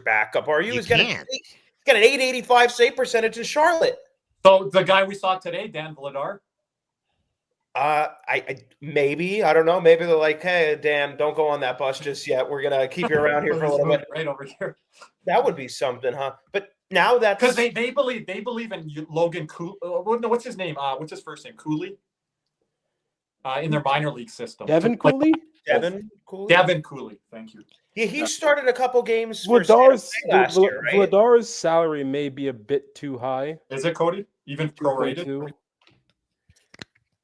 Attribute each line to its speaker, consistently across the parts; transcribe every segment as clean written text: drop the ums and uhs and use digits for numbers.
Speaker 1: backup, are you?
Speaker 2: You
Speaker 1: He's got
Speaker 2: can't.
Speaker 1: an 885 save percentage in Charlotte.
Speaker 3: So the guy we saw today, Dan Vladar.
Speaker 1: I maybe, I don't know. Maybe they're like, hey, Dan, don't go on that bus just yet. We're gonna keep you around here for a little bit.
Speaker 3: Right over here.
Speaker 1: That would be something, huh? But now that's
Speaker 3: because they believe in Logan Cooley. No, what's his name? What's his first name? Cooley. In their minor league system.
Speaker 4: Devin Cooley.
Speaker 1: Devin Cooley.
Speaker 3: Devin Cooley. Thank you.
Speaker 1: Yeah, he started a couple games.
Speaker 4: Vladar's salary may be a bit too high.
Speaker 3: Is it, Cody? Even prorated?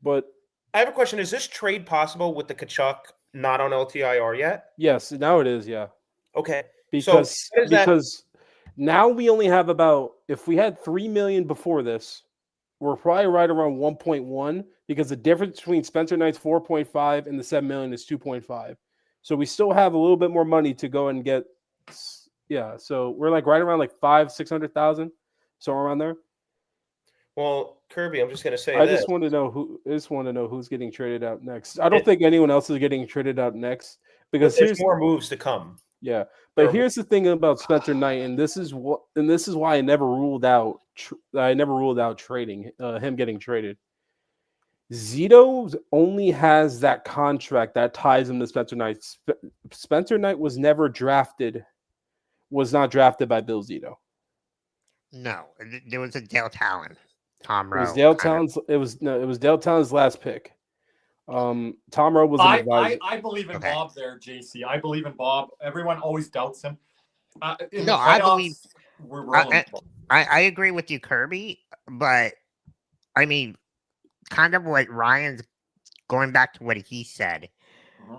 Speaker 4: But
Speaker 1: I have a question. Is this trade possible with the Kachuk not on LTIR yet?
Speaker 4: Yes, now it is, yeah.
Speaker 1: Okay.
Speaker 4: Because now we only have about, if we had 3 million before this, we're probably right around 1.1 because the difference between Spencer Knight's 4.5 and the 7 million is 2.5. So we still have a little bit more money to go and get. Yeah, so we're like right around like 500,000-600,000, somewhere around there.
Speaker 1: Well, Kirby, I'm just going to say
Speaker 4: I just want to know who's getting traded out next. I don't think anyone else is getting traded out next because
Speaker 1: there's more moves to come.
Speaker 4: Yeah, but here's the thing about Spencer Knight, and this is why I never ruled out trading him getting traded. Zito only has that contract that ties him to Spencer Knight. Spencer Knight was not drafted by Bill Zito.
Speaker 2: No, there was a Dale Talon. Tom Rowe.
Speaker 4: It was Dale Talon's last pick. Tom Rowe was an advisor.
Speaker 3: I believe in Bob there, JC. I believe in Bob. Everyone always doubts him.
Speaker 2: I believe we're rolling. I agree with you, Kirby, but I mean, kind of what Ryan's going back to what he said.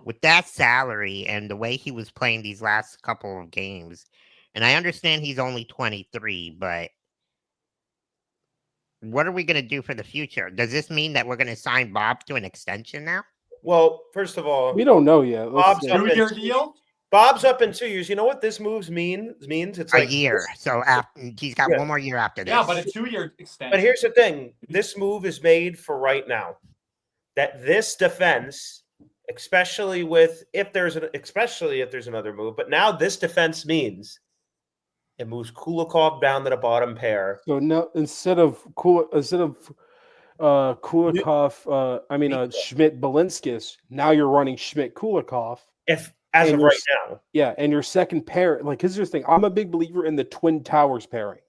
Speaker 2: With that salary and the way he was playing these last couple of games, and I understand he's only 23, but what are we going to do for the future? Does this mean that we're going to sign Bob to an extension now?
Speaker 1: Well, first of all,
Speaker 4: we don't know yet.
Speaker 1: Bob's up
Speaker 3: 2-year deal.
Speaker 1: Bob's up in 2 years. You know what this moves means? It's like
Speaker 2: a year. So he's got one more year after this.
Speaker 3: Yeah, but a 2-year extension.
Speaker 1: But here's the thing: this move is made for right now. That this defense, especially if there's another move, but now this defense means it moves Kulikov down to the bottom pair.
Speaker 4: So now instead of Kulikov, Schmidt Balinskis, now you're running Schmidt Kulikov.
Speaker 1: As of right now.
Speaker 4: Yeah, and your second pair, like here's the thing. I'm a big believer in the Twin Towers pairing.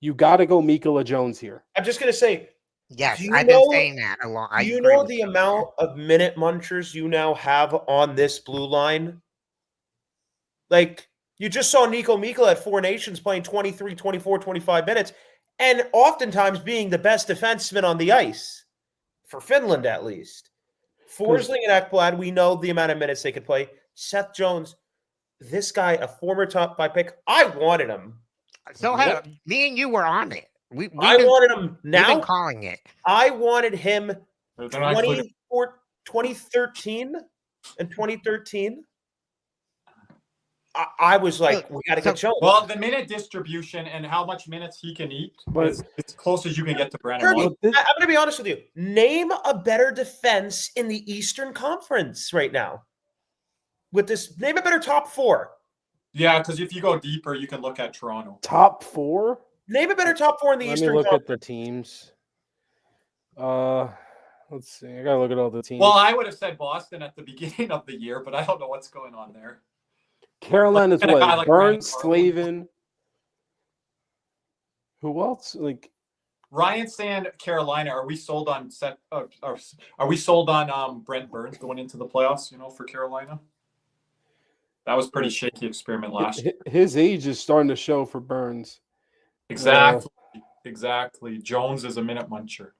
Speaker 4: You gotta go Mikola Jones here.
Speaker 1: I'm just gonna say,
Speaker 2: yes, I've been saying that a lot.
Speaker 1: Do you know the amount of minute munchers you now have on this blue line? Like, you just saw Nico Mikkola at Four Nations playing 23, 24, 25 minutes, and oftentimes being the best defenseman on the ice, for Finland at least. Forsling and Ekblad, we know the amount of minutes they could play. Seth Jones, this guy, a former top 5 pick, I wanted him.
Speaker 2: So me and you were on it.
Speaker 1: I wanted him now.
Speaker 2: We've been calling it.
Speaker 1: I wanted him 2013 and 2013. I was like, we got to get Jones.
Speaker 3: Well, the minute distribution and how much minutes he can eat is as close as you can get to Brandon.
Speaker 1: I'm going to be honest with you. Name a better defense in the Eastern Conference right now. With this, name a better top 4.
Speaker 3: Yeah, because if you go deeper, you can look at Toronto.
Speaker 4: Top 4?
Speaker 1: Name a better top 4 in the Eastern Conference.
Speaker 4: Let me look at the teams. Let's see. I got to look at all the teams.
Speaker 3: Well, I would have said Boston at the beginning of the year, but I don't know what's going on there.
Speaker 4: Carolina's what? Like Burns, Slavin. Who else? Like
Speaker 3: Ryan saying Carolina. Are we sold on Seth? Are we sold on Brent Burns going into the playoffs? For Carolina. That was pretty shaky experiment last year.
Speaker 4: His age is starting to show for Burns.
Speaker 3: Exactly. Jones is a minute muncher.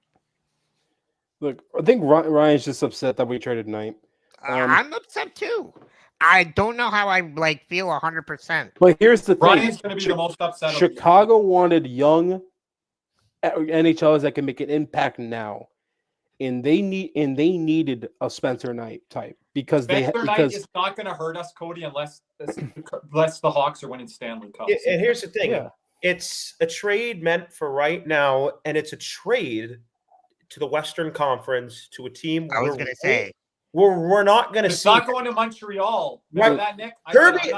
Speaker 4: Look, I think Ryan's just upset that we traded Knight.
Speaker 2: I'm upset too. I don't know how I feel 100%.
Speaker 4: But here's the thing:
Speaker 3: Ryan's going to be the most upset.
Speaker 4: Chicago wanted young NHLers that can make an impact now, and they needed a Spencer Knight type because
Speaker 3: Spencer Knight is not going to hurt us, Cody, unless the Hawks are winning Stanley Cups.
Speaker 1: And here's the thing: it's a trade meant for right now, and it's a trade to the Western Conference to a team.
Speaker 2: I was going to say
Speaker 1: we're not going to
Speaker 3: It's
Speaker 1: see.
Speaker 3: not going to Montreal.
Speaker 1: Right.
Speaker 3: That, Nick?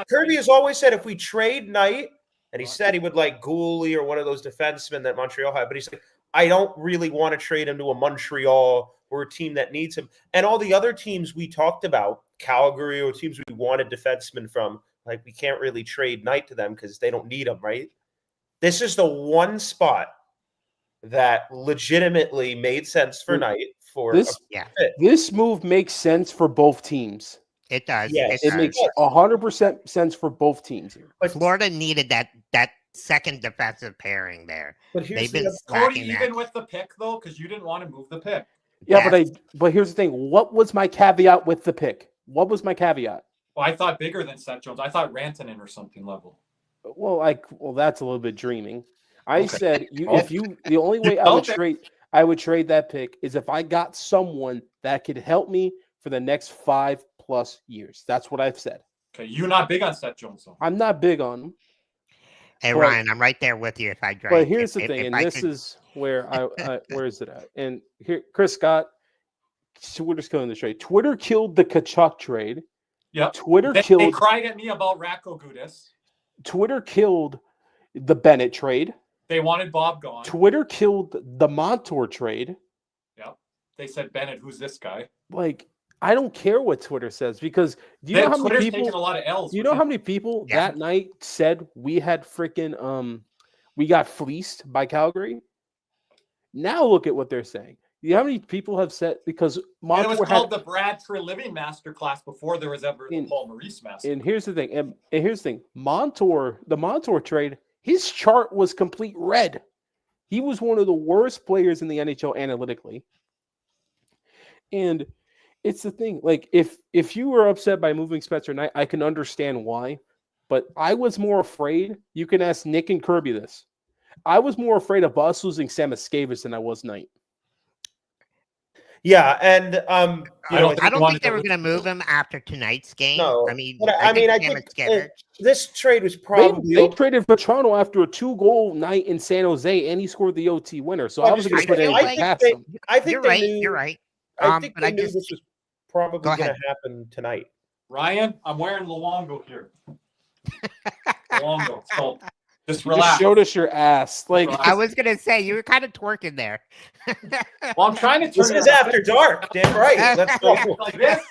Speaker 1: Kirby has always said if we trade Knight, and he said he would like Gooley or one of those defensemen that Montreal had, but he's like, I don't really want to trade him to a Montreal or a team that needs him. And all the other teams we talked about, Calgary or teams we wanted defensemen from, like we can't really trade Knight to them because they don't need him, right? This is the one spot that legitimately made sense for Knight for
Speaker 4: this move makes sense for both teams.
Speaker 2: It does.
Speaker 1: Yes.
Speaker 4: It makes 100% sense for both teams here.
Speaker 2: But Florida needed that second defensive pairing there.
Speaker 1: But here's
Speaker 2: They've been
Speaker 3: Cody, even with the pick though, because you didn't want to move the pick.
Speaker 4: Yeah, but here's the thing. What was my caveat with the pick? What was my caveat?
Speaker 3: Well, I thought bigger than Seth Jones. I thought Rantanen or something level.
Speaker 4: Well, that's a little bit dreaming. I said the only way I would trade that pick is if I got someone that could help me for the next 5+ years. That's what I've said.
Speaker 3: Okay, you're not big on Seth Jones though.
Speaker 4: I'm not big on him.
Speaker 2: Hey Ryan, I'm right there with you if I drink.
Speaker 4: But here's the thing, and this is where where is it at? And here, Chris Scott, Twitter's killing the trade. Twitter killed the Kachuk trade.
Speaker 3: Yep.
Speaker 4: They
Speaker 3: cried at me about Ratko Gudas.
Speaker 4: Twitter killed the Bennett trade.
Speaker 3: They wanted Bob gone.
Speaker 4: Twitter killed the Montour trade.
Speaker 3: Yep. They said, Bennett, who's this guy?
Speaker 4: Like, I don't care what Twitter says because do you know how many people
Speaker 3: taking a lot of L's.
Speaker 4: You know how many people that night said we had freaking we got fleeced by Calgary? Now look at what they're saying. You know how many people have said because
Speaker 3: Montour it was called the Brad Treliving Masterclass before there was ever the Paul Maurice Masterclass.
Speaker 4: And here's the thing. And here's the thing. The Montour trade, his chart was complete red. He was one of the worst players in the NHL analytically. And it's the thing. Like if you were upset by moving Spencer Knight, I can understand why. But I was more afraid. You can ask Nick and Kirby this. I was more afraid of us losing Samoskevich than I was Knight.
Speaker 1: Yeah, and
Speaker 2: I don't think they were going to move him after tonight's game.
Speaker 1: No,
Speaker 2: I mean,
Speaker 1: I think this trade was probably
Speaker 4: they traded for Toronto after a 2-goal night in San Jose, and he scored the OT winner. So I was going to put anything past him.
Speaker 1: I think
Speaker 2: you're right.
Speaker 1: I think they knew this was probably going to happen tonight.
Speaker 3: Ryan, I'm wearing Luongo here. Luongo. So just relax.
Speaker 4: Just showed us your ass. Like
Speaker 2: I was gonna say, you were kind of twerking there.
Speaker 3: Well, I'm trying to turn.
Speaker 1: This is after dark. Damn right. Let's go.
Speaker 3: Like this.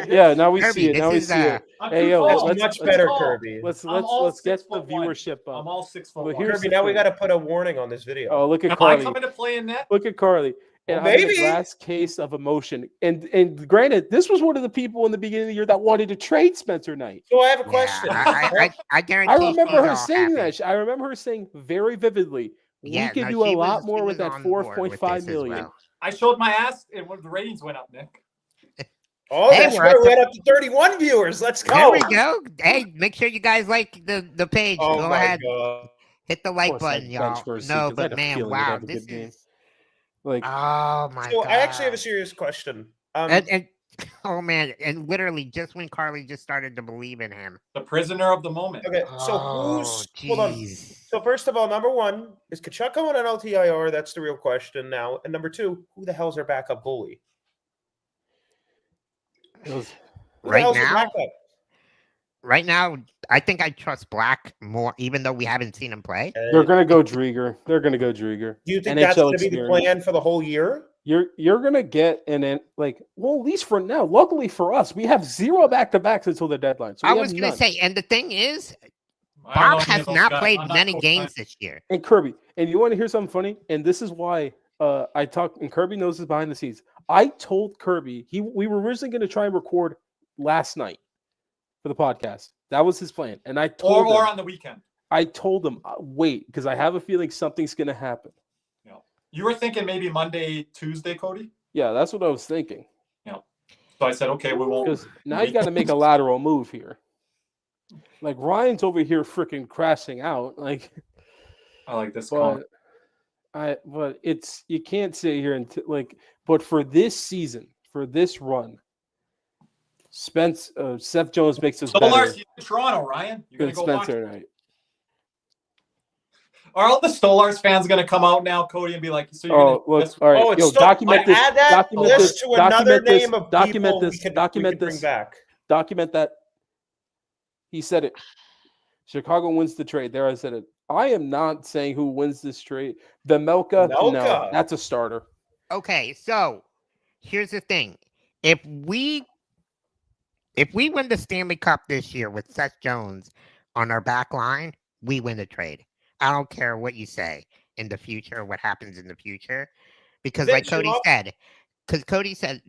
Speaker 4: Yeah, now we
Speaker 2: Kirby,
Speaker 4: see it. Now we see it.
Speaker 1: Hey yo, let's much better, Kirby.
Speaker 4: Let's get the viewership up.
Speaker 3: I'm all 6'1".
Speaker 4: Well,
Speaker 1: Kirby, now we got to put a warning on this video.
Speaker 4: Oh, look at
Speaker 3: Am
Speaker 4: Carly.
Speaker 3: I coming to play in net?
Speaker 4: Look at Carly. And
Speaker 1: well, maybe
Speaker 4: last case of emotion. And granted, this was one of the people in the beginning of the year that wanted to trade Spencer Knight.
Speaker 1: So I have a question.
Speaker 2: I guarantee.
Speaker 4: I remember her saying that. I remember her saying very vividly, we could do a lot more with that $4.5 million.
Speaker 2: Well.
Speaker 3: I showed my ass, and when the ratings went up, Nick.
Speaker 1: Oh, that's right. We went up to 31 viewers. Let's go.
Speaker 2: There we go. Hey, make sure you guys like the page.
Speaker 1: Oh
Speaker 2: go ahead. God. Hit the like button, y'all.
Speaker 4: No,
Speaker 2: but man, wow, this is
Speaker 4: like,
Speaker 2: oh my
Speaker 1: so
Speaker 2: God.
Speaker 1: I actually have a serious question.
Speaker 2: And oh man, and literally just when Carly just started to believe in him,
Speaker 3: the prisoner of the moment.
Speaker 1: Okay, so hold on? So first of all, number one, is Kachuk going on LTIR? That's the real question now. And number two, who the hell's our backup goalie?
Speaker 2: Right now, I think I trust Black more, even though we haven't seen him play.
Speaker 4: They're going to go Drieger. Do
Speaker 1: you think that's going to be the plan for the whole year?
Speaker 4: You're going to get at least for now. Luckily for us, we have 0 back-to-backs until the deadline. So
Speaker 2: I was going to say, and the thing is, Bob has not played many games this year.
Speaker 4: And Kirby, and you want to hear something funny? And this is why I talk, and Kirby knows this behind the scenes. I told Kirby, we were originally going to try and record last night for the podcast. That was his plan. And I told him,
Speaker 3: or on the weekend.
Speaker 4: I told him, wait, because I have a feeling something's going to happen.
Speaker 3: Yeah. You were thinking maybe Monday, Tuesday, Cody?
Speaker 4: Yeah, that's what I was thinking.
Speaker 3: Yeah. So I said, okay, we won't.
Speaker 4: Because now you got to make a lateral move here. Like Ryan's over here freaking crashing out. Like
Speaker 3: I like this.
Speaker 4: But it's you can't sit here and but for this season, for this run, Seth Jones makes us better.
Speaker 3: Toronto, Ryan. You're gonna go
Speaker 4: Spencer Knight.
Speaker 3: Are all the Stolars fans going to come out now, Cody, and be like, "So you're
Speaker 4: Oh,
Speaker 3: going
Speaker 4: look! All right,
Speaker 1: Oh, it's
Speaker 4: yo,
Speaker 1: still,
Speaker 4: document this.
Speaker 1: add that
Speaker 4: Document
Speaker 1: list
Speaker 4: this.
Speaker 1: to another
Speaker 4: Document this.
Speaker 1: name of
Speaker 4: Document
Speaker 1: people
Speaker 4: this.
Speaker 1: we
Speaker 4: Document
Speaker 1: could bring
Speaker 4: this.
Speaker 1: back.
Speaker 4: Document that. He said it. Chicago wins the trade. There, I said it. I am not saying who wins this trade. Vejmelka, no,
Speaker 1: Vejmelka.
Speaker 4: that's a starter.
Speaker 2: Okay, so here's the thing: if we win the Stanley Cup this year with Seth Jones on our back line, we win the trade. I don't care what you say in the future, what happens in the future, because like Cody said,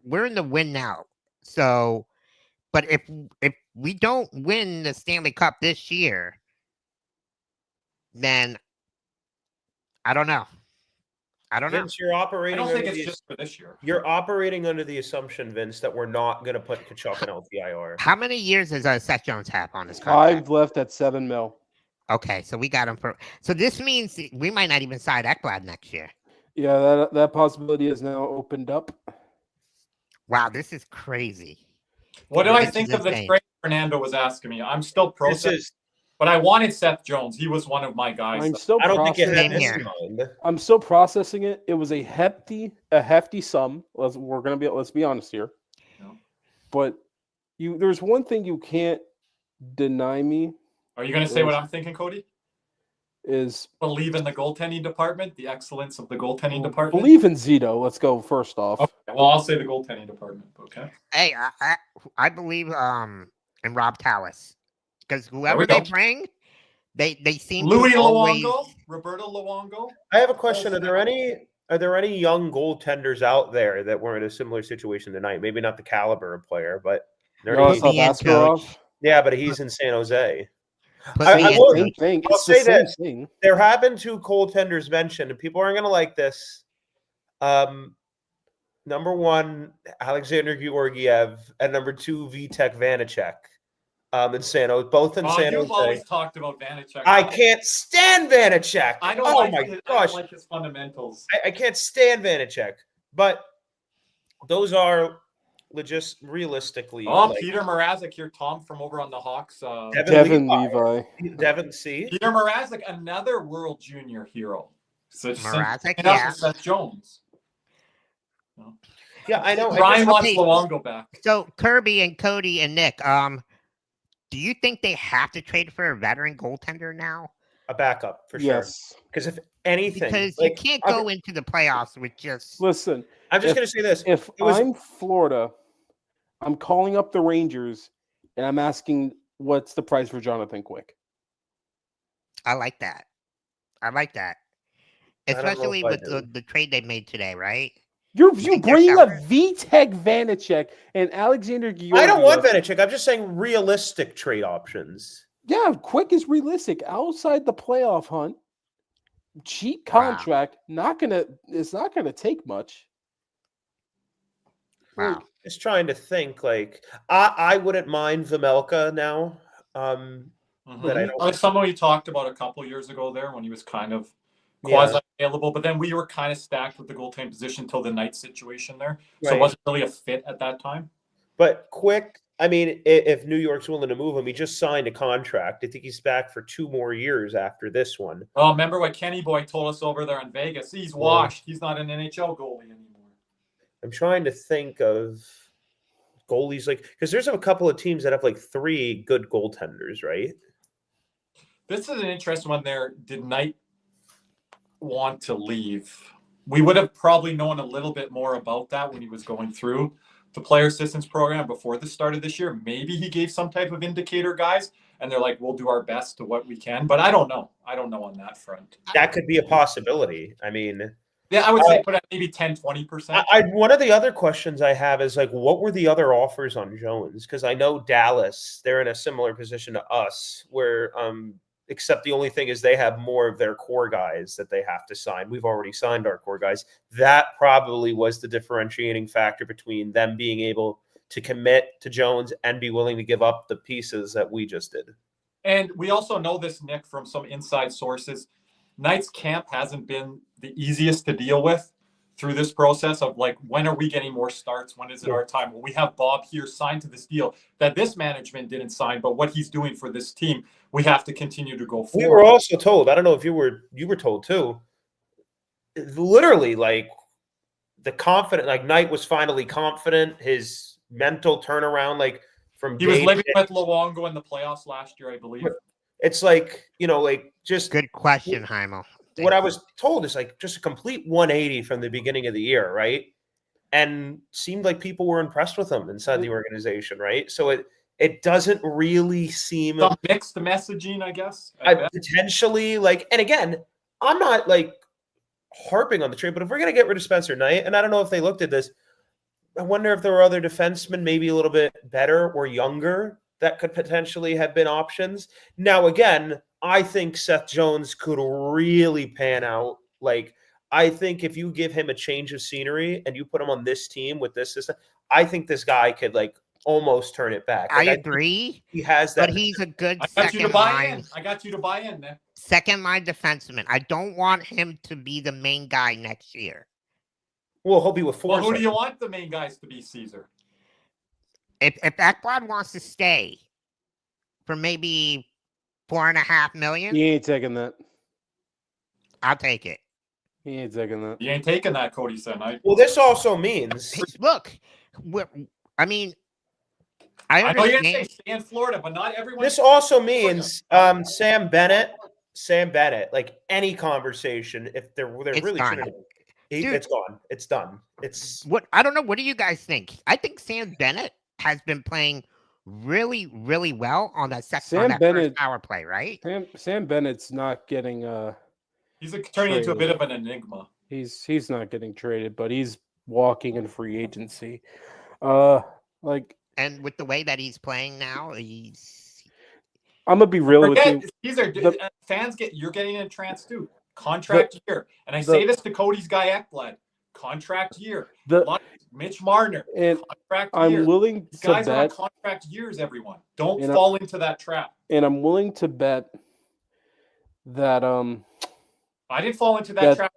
Speaker 2: we're in the win now. So, but if we don't win the Stanley Cup this year, then I don't know.
Speaker 1: Vince, you're operating.
Speaker 3: I don't think it's just for this year.
Speaker 1: You're operating under the assumption, Vince, that we're not going to put Tkachuk in LTIR.
Speaker 2: How many years does Seth Jones have on his contract?
Speaker 4: 5 left at $7 million.
Speaker 2: Okay, so we got him for. So this means we might not even sign Ekblad next year.
Speaker 4: Yeah, that possibility is now opened up.
Speaker 2: Wow, this is crazy.
Speaker 3: What do I think of the trade? Fernando was asking me. I'm still processing. But I wanted Seth Jones. He was one of my guys.
Speaker 1: I don't think it had his mind.
Speaker 4: I'm still processing it. It was a hefty sum. Let's be honest here.
Speaker 3: No.
Speaker 4: But there's one thing you can't deny me.
Speaker 3: Are you going to say what I'm thinking, Cody?
Speaker 4: Is
Speaker 3: believe in the goaltending department, the excellence of the goaltending department.
Speaker 4: Believe in Zito. Let's go first off.
Speaker 3: Okay. Well, I'll say the goaltending department. Okay.
Speaker 2: Hey, I believe in Rob Tallis. Because whoever they bring, they seem
Speaker 3: Louis
Speaker 2: to always...
Speaker 3: Luongo, Roberto Luongo.
Speaker 1: I have a question. Are there any young goaltenders out there that were in a similar situation tonight? Maybe not the caliber of player, but yeah, but he's in San Jose. I'll say this: there have been 2 goaltenders mentioned, and people aren't going to like this. Number 1, Alexander Georgiev, and number 2, Vitek Vanacek. In San Jose, both in San Jose.
Speaker 3: You've always talked about Vanacek.
Speaker 1: I can't stand Vanacek.
Speaker 3: I don't like his fundamentals.
Speaker 1: I can't stand Vanacek. But those are realistically.
Speaker 3: Peter Mrazek here, Tom from over on the Hawks.
Speaker 4: Devin Levi.
Speaker 1: Devin C.
Speaker 3: Peter Mrazek, another World Junior hero. So
Speaker 2: Mrazek, yeah.
Speaker 3: Seth Jones.
Speaker 1: Yeah, I know.
Speaker 3: Ryan wants Luongo back.
Speaker 2: So Kirby and Cody and Nick, do you think they have to trade for a veteran goaltender now?
Speaker 1: A backup, for sure.
Speaker 4: Yes.
Speaker 1: Because if anything...
Speaker 2: Because you can't go into the playoffs with just...
Speaker 4: Listen.
Speaker 1: I'm just going to say this.
Speaker 4: If I'm Florida, I'm calling up the Rangers, and I'm asking what's the price for Jonathan Quick.
Speaker 2: I like that. Especially with the trade they made today, right?
Speaker 4: You bringing up Vitek Vanacek and Alexander Georgiev.
Speaker 1: I don't want Vanacek. I'm just saying realistic trade options.
Speaker 4: Yeah, Quick is realistic. Outside the playoff hunt, cheap contract. Wow. It's not gonna take much.
Speaker 2: Wow.
Speaker 1: Just trying to think. Like I wouldn't mind Vejmelka now. But I don't.
Speaker 3: Someone we talked about a couple years ago there when he was kind of quasi-available, but then we were kind of stacked with the goaltending position until the night situation there. So it wasn't really a fit at that time.
Speaker 1: But Quick, I mean, if New York's willing to move him, he just signed a contract. I think he's back for 2 more years after this one.
Speaker 3: Oh, remember what Kenny Boy told us over there in Vegas? He's washed. He's not an NHL goalie anymore.
Speaker 1: I'm trying to think of goalies because there's a couple of teams that have 3 good goaltenders, right?
Speaker 3: This is an interesting one there. Did Knight want to leave? We would have probably known a little bit more about that when he was going through the player assistance program before the start of this year. Maybe he gave some type of indicator, guys, and they're like, we'll do our best to what we can. But I don't know. I don't know on that front.
Speaker 1: That could be a possibility. I mean,
Speaker 3: yeah, I would say put at maybe 10-20%.
Speaker 1: One of the other questions I have is what were the other offers on Jones? Because I know Dallas, they're in a similar position to us where except the only thing is they have more of their core guys that they have to sign. We've already signed our core guys. That probably was the differentiating factor between them being able to commit to Jones and be willing to give up the pieces that we just did.
Speaker 3: And we also know this, Nick, from some inside sources. Knight's camp hasn't been the easiest to deal with through this process of like, when are we getting more starts? When is it our time? Well, we have Bob here signed to this deal that this management didn't sign, but what he's doing for this team, we have to continue to go forward.
Speaker 1: We were also told, I don't know if you were told too, literally like the confident, like Knight was finally confident, his mental turnaround, like from
Speaker 3: he was living with Luongo in the playoffs last year, I believe.
Speaker 1: It's like, like just
Speaker 2: good question, Heimel.
Speaker 1: What I was told is like just a complete 180 from the beginning of the year, right? And seemed like people were impressed with him inside the organization, right? So it doesn't really seem
Speaker 3: some mixed messaging, I guess.
Speaker 1: Potentially, like, and again, I'm not like harping on the trade, but if we're gonna get rid of Spencer Knight, and I don't know if they looked at this, I wonder if there were other defensemen maybe a little bit better or younger that could potentially have been options. Now, again, I think Seth Jones could really pan out. Like, I think if you give him a change of scenery and you put him on this team with this system, I think this guy could like almost turn it back. Like,
Speaker 2: I agree.
Speaker 1: He has that.
Speaker 2: But he's a good
Speaker 3: second line. I got you to buy in there.
Speaker 2: Second line defenseman. I don't want him to be the main guy next year.
Speaker 1: Well, he'll be with four.
Speaker 3: Well, who do you want the main guys to be, Caesar?
Speaker 2: If Ekblad wants to stay for maybe $4.5 million,
Speaker 4: he ain't taking that.
Speaker 2: I'll take it.
Speaker 4: He ain't taking that.
Speaker 3: You ain't taking that, Cody said.
Speaker 1: Well, this also means
Speaker 2: look. I mean, I
Speaker 3: know you're gonna say stay in Florida, but not everyone.
Speaker 1: This also means Sam Bennett, like any conversation, if there really shouldn't. It's gone. It's done. It's
Speaker 2: what I don't know. What do you guys think? I think Sam Bennett has been playing really, really well on that first power play, right?
Speaker 4: Sam Bennett's not getting
Speaker 3: he's turning into a bit of an enigma.
Speaker 4: He's not getting traded, but he's walking in free agency.
Speaker 2: And with the way that he's playing now,
Speaker 4: I'm gonna be real with you.
Speaker 3: Fans you're getting a chance too. Contract year. And I say this to Cody's guy Ekblad. Contract year. Mitch Marner.
Speaker 4: And
Speaker 3: contract
Speaker 4: I'm
Speaker 3: year.
Speaker 4: willing
Speaker 3: These
Speaker 4: to
Speaker 3: guys
Speaker 4: bet.
Speaker 3: Are on contract years, everyone. Don't fall into that trap.
Speaker 4: And I'm willing to bet that
Speaker 3: I didn't fall into that trap.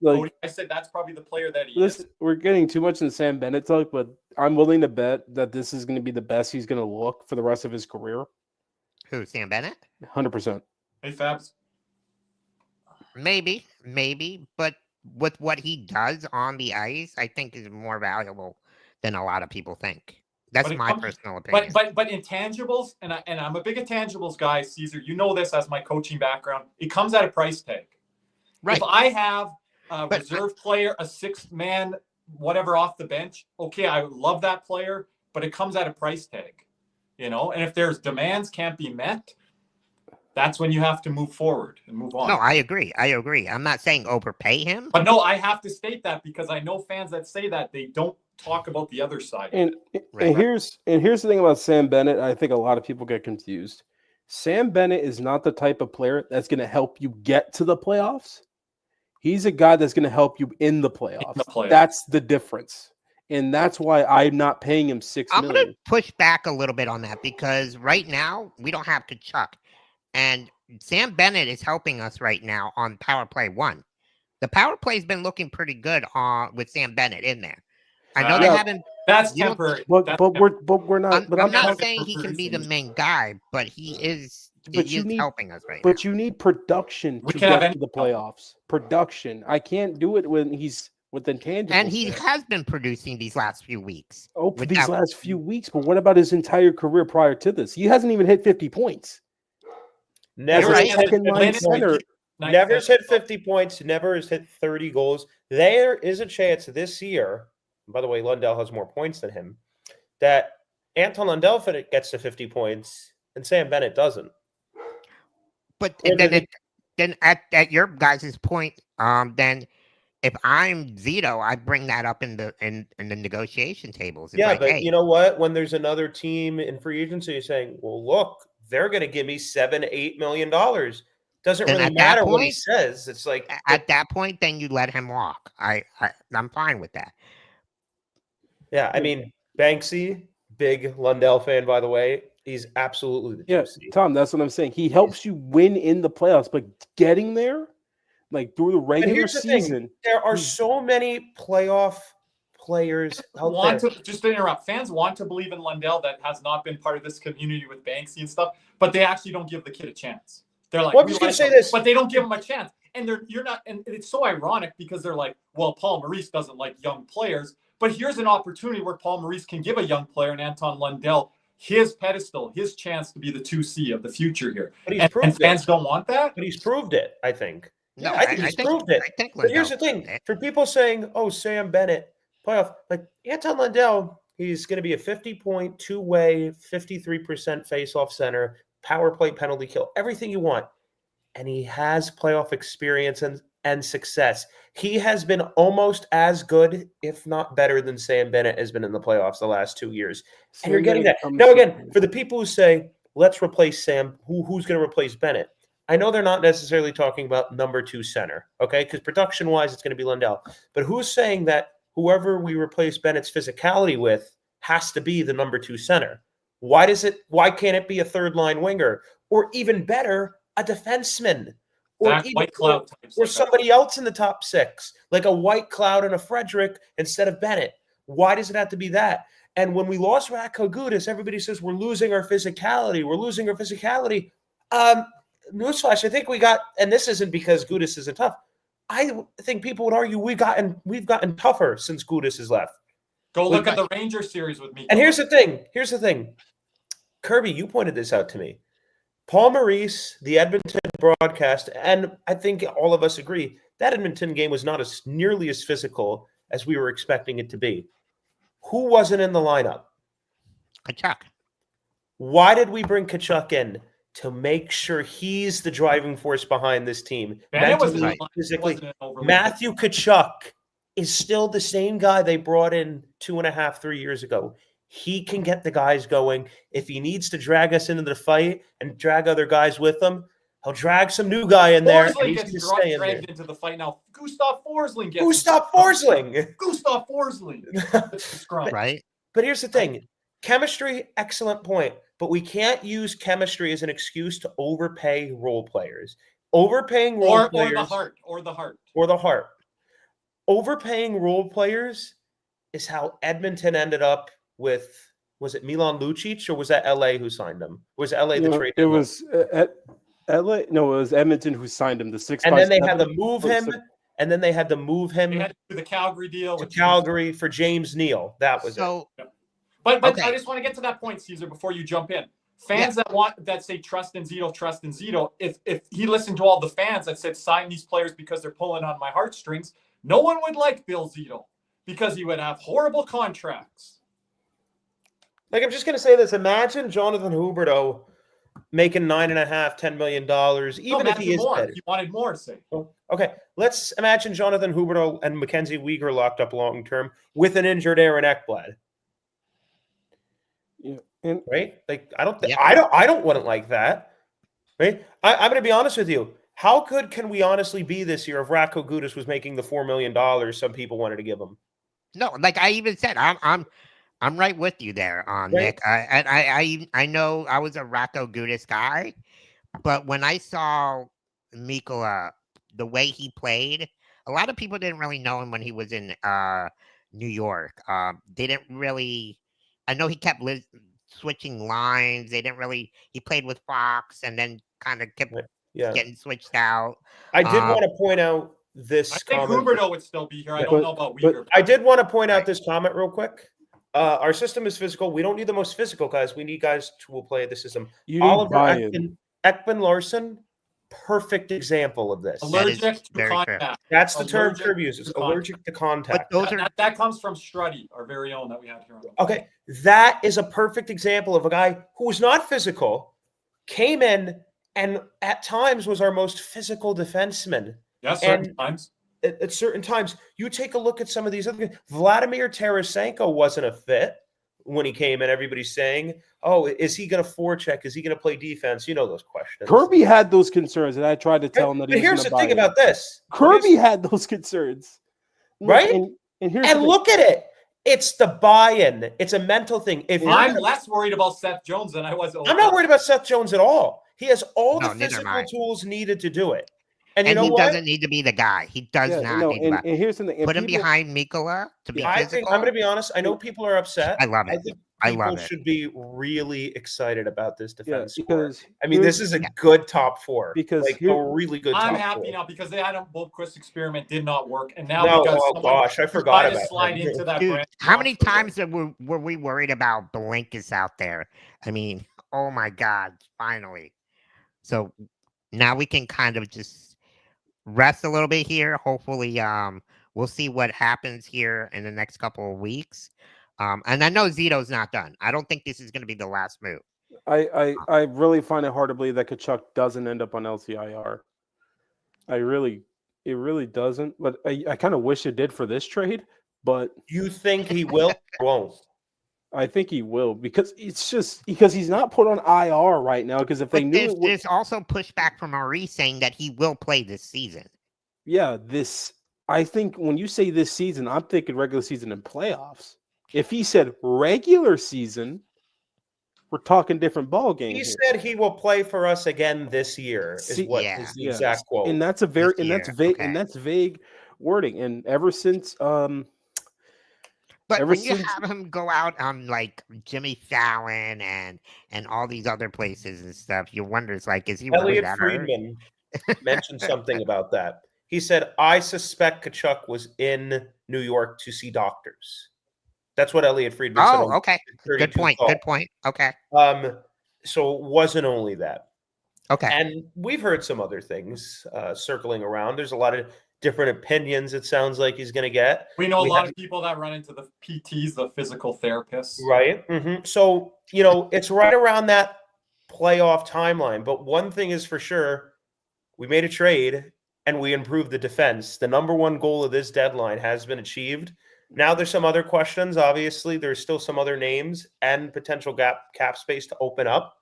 Speaker 4: Cody,
Speaker 3: I said that's probably the player that he is.
Speaker 4: We're getting too much in Sam Bennett talk, but I'm willing to bet that this is going to be the best he's going to look for the rest of his career.
Speaker 2: Who, Sam Bennett?
Speaker 4: 100%.
Speaker 3: Hey, Fabs.
Speaker 2: Maybe, but with what he does on the ice, I think is more valuable than a lot of people think. That's my personal opinion.
Speaker 3: But intangibles, and I'm a big intangibles guy, Caesar. You know this as my coaching background. It comes at a price tag. Right. If I have a reserve player, a sixth man, whatever off the bench, okay, I love that player, but it comes at a price tag, And if there's demands can't be met, that's when you have to move forward and move on.
Speaker 2: No, I agree. I'm not saying overpay him.
Speaker 3: But no, I have to state that because I know fans that say that they don't talk about the other side.
Speaker 4: And here's the thing about Sam Bennett. I think a lot of people get confused. Sam Bennett is not the type of player that's going to help you get to the playoffs. He's a guy that's going to help you in the playoffs. That's the difference. And that's why I'm not paying him $6 million.
Speaker 2: I'm going to push back a little bit on that because right now we don't have Kachuk. And Sam Bennett is helping us right now on power play 1. The power play has been looking pretty good with Sam Bennett in there. I know they haven't.
Speaker 3: That's temporary.
Speaker 4: But we're not.
Speaker 2: I'm not saying he can be the main guy, but he is. Helping us right now.
Speaker 4: But you need production to get to the playoffs. Production. I can't do it when he's with intangibles.
Speaker 2: And he has been producing these last few weeks.
Speaker 4: These last few weeks. But what about his entire career prior to this? He hasn't even hit 50 points.
Speaker 1: Never hit 50 points. Never has hit 30 goals. There is a chance this year. By the way, Lundell has more points than him. That Anton Lundell gets to 50 points and Sam Bennett doesn't.
Speaker 2: But then at your guys' point, then if I'm Zito, I bring that up in the negotiation tables.
Speaker 1: It's but you know what? When there's another team in free agency saying, "Well, look, they're going to give me $7-8 million," doesn't really matter what he says. It's like
Speaker 2: at that point, then you let him walk. I'm fine with that.
Speaker 1: Yeah, I mean Banksy, big Lundell fan, by the way. He's absolutely the
Speaker 4: Tom, that's what I'm saying. He helps you win in the playoffs, but getting there, Like through the regular season,
Speaker 1: there are so many playoff players out there.
Speaker 3: Just to interrupt, fans want to believe in Lundell that has not been part of this community with Banksy and stuff, but they actually don't give the kid a chance. They're like,
Speaker 1: well, I'm just gonna say this,
Speaker 3: but they don't give him a chance. And you're not, and it's so ironic because they're like, well, Paul Maurice doesn't like young players, but here's an opportunity where Paul Maurice can give a young player and Anton Lundell his pedestal, his chance to be the 2C of the future here.
Speaker 1: But he's proved
Speaker 3: and fans don't want that.
Speaker 1: But he's proved it, I think.
Speaker 2: No,
Speaker 1: I think he's proved it. But here's the thing: for people saying, "Oh, Sam Bennett playoff," like Anton Lundell, he's going to be a 50-point, two-way, 53% face-off center, power play, penalty kill, everything you want, and he has playoff experience and success. He has been almost as good, if not better, than Sam Bennett has been in the playoffs the last 2 years. And you're getting that. Now, again, for the people who say, let's replace Sam, who's going to replace Bennett? I know they're not necessarily talking about number 2 center, okay? Because production-wise, it's going to be Lundell. But who's saying that whoever we replace Bennett's physicality with has to be the number 2 center? Why can't it be a third-line winger? Or even better, a defenseman? Or somebody else in the top 6, like a White Cloud and a Frederick instead of Bennett. Why does it have to be that? And when we lost Radko Gudas, everybody says we're losing our physicality. We're losing our physicality. Newsflash, I think we got, and this isn't because Gudas isn't tough. I think people would argue we've gotten tougher since Gudas has left.
Speaker 3: Go look at the Rangers series with me.
Speaker 1: And here's the thing. Kirby, you pointed this out to me. Paul Maurice, the Edmonton broadcast, and I think all of us agree, that Edmonton game was not nearly as physical as we were expecting it to be. Who wasn't in the lineup?
Speaker 2: Tkachuk.
Speaker 1: Why did we bring Tkachuk in? To make sure he's the driving force behind this team. Physically, Matthew Tkachuk is still the same guy they brought in 2.5, 3 years ago. He can get the guys going. If he needs to drag us into the fight and drag other guys with him, he'll drag some new guy in there. And he's going to stay in there.
Speaker 3: Into the fight now. Gustav Forsling gets
Speaker 1: Gustav Forsling.
Speaker 2: Right.
Speaker 1: But here's the thing. Chemistry, excellent point. But we can't use chemistry as an excuse to overpay role players. Overpaying role players.
Speaker 3: Or the heart.
Speaker 1: Overpaying role players is how Edmonton ended up with, was it Milan Lucic or was that LA who signed him? Was LA the trade?
Speaker 4: It was LA. No, it was Edmonton who signed him.
Speaker 1: And then they had to move him. And then they had to move him
Speaker 3: to the Calgary deal.
Speaker 1: To Calgary for James Neal. That was it.
Speaker 3: But okay. I just want to get to that point, Caesar, before you jump in. Fans that say trust in Zito. If he listened to all the fans that said sign these players because they're pulling on my heartstrings, no one would like Bill Zito because he would have horrible contracts.
Speaker 1: Like, I'm just going to say this. Imagine Jonathan Huberdeau making $9.5–10 million, even if he is
Speaker 3: more.
Speaker 1: better.
Speaker 3: He wanted more, say.
Speaker 1: Okay, let's imagine Jonathan Huberdeau and Mackenzie Weegar locked up long term with an injured Aaron Ekblad.
Speaker 4: Yeah,
Speaker 1: right? Like, I don't want it like that. Right? I'm going to be honest with you. How good can we honestly be this year if Radko Gudas was making the $4 million some people wanted to give him?
Speaker 2: No, like I even said, I'm right with you there, Nick. I know I was a Radko Gudas guy, but when I saw Mikkola, the way he played, a lot of people didn't really know him when he was in New York. They didn't really. I know he kept switching lines. They didn't really. He played with Fox and then kind of kept getting switched out.
Speaker 1: I did want to point out this.
Speaker 3: I think Huberdeau would still be here. I don't know about
Speaker 1: Weegar. I did want to point out this comment real quick. Our system is physical. We don't need the most physical guys. We need guys who will play the system. Oliver Ekman Larson, perfect example of this.
Speaker 3: Allergic to contact.
Speaker 1: That's the term Kirby uses. Allergic to contact.
Speaker 3: That comes from Struddy, our very own that we have here.
Speaker 1: Okay, that is a perfect example of a guy who was not physical, came in, and at times was our most physical defenseman.
Speaker 3: Yeah, certain times.
Speaker 1: At certain times, you take a look at some of these other guys. Vladimir Tarasenko wasn't a fit when he came in. Everybody's saying, "Oh, is he going to forecheck? Is he going to play defense?" You know those questions.
Speaker 4: Kirby had those concerns, and I tried to tell him that.
Speaker 1: But here's the thing about this:
Speaker 4: Kirby had those concerns,
Speaker 1: right? And look at it. It's the buy-in. It's a mental thing.
Speaker 3: I'm less worried about Seth Jones than I was.
Speaker 1: I'm not worried about Seth Jones at all. He has all the physical tools needed to do it. And you know
Speaker 2: he
Speaker 1: what?
Speaker 2: doesn't need to be the guy. He does not need to be.
Speaker 4: And here's the thing.
Speaker 2: Put him behind Mikola to be
Speaker 1: I
Speaker 2: physical.
Speaker 1: think I'm going to be honest. I know people are upset.
Speaker 2: I love it.
Speaker 1: I think people should be really excited about this defense score. I mean, this is a good top 4.
Speaker 4: Because
Speaker 1: like a really good.
Speaker 3: I'm
Speaker 1: top
Speaker 3: happy
Speaker 1: 4.
Speaker 3: now because the Adam Boquist experiment did not work, and now
Speaker 1: No,
Speaker 3: we got
Speaker 1: I forgot about
Speaker 3: slide into that.
Speaker 2: Dude, how many times were we worried about Belinkus out there? I mean, oh my God, finally. So now we can kind of just rest a little bit here. Hopefully, we'll see what happens here in the next couple of weeks. And I know Zito's not done. I don't think this is going to be the last move.
Speaker 4: I really find it hard to believe that Kachuk doesn't end up on LTIR. It really doesn't. But I kind of wish it did for this trade. But
Speaker 1: you think he will or won't?
Speaker 4: I think he will because it's just because he's not put on IR right now. Because if they knew,
Speaker 2: there's also pushback from Maurice saying that he will play this season.
Speaker 4: Yeah, I think when you say this season, I'm thinking regular season and playoffs. If he said regular season, we're talking different ball game.
Speaker 1: He said he will play for us again this year. Is the exact quote,
Speaker 4: and that's vague, and that's vague wording. And ever since,
Speaker 2: but when you have him go out on like Jimmy Fallon and all these other places and stuff, you wonder, is he really that
Speaker 1: Friedman mentioned something about that. He said, "I suspect Kachuk was in New York to see doctors." That's what Elliot Friedman said.
Speaker 2: Oh, okay. Good point. Good point. Okay.
Speaker 1: So it wasn't only that.
Speaker 2: Okay.
Speaker 1: And we've heard some other things circling around. There's a lot of different opinions it sounds like he's going to get.
Speaker 3: We know a lot of people that run into the PTs, the physical therapists.
Speaker 1: Right. Mm-hmm. So, it's right around that playoff timeline. But one thing is for sure, we made a trade and we improved the defense. The number one goal of this deadline has been achieved. Now there's some other questions. Obviously, there's still some other names and potential cap space to open up,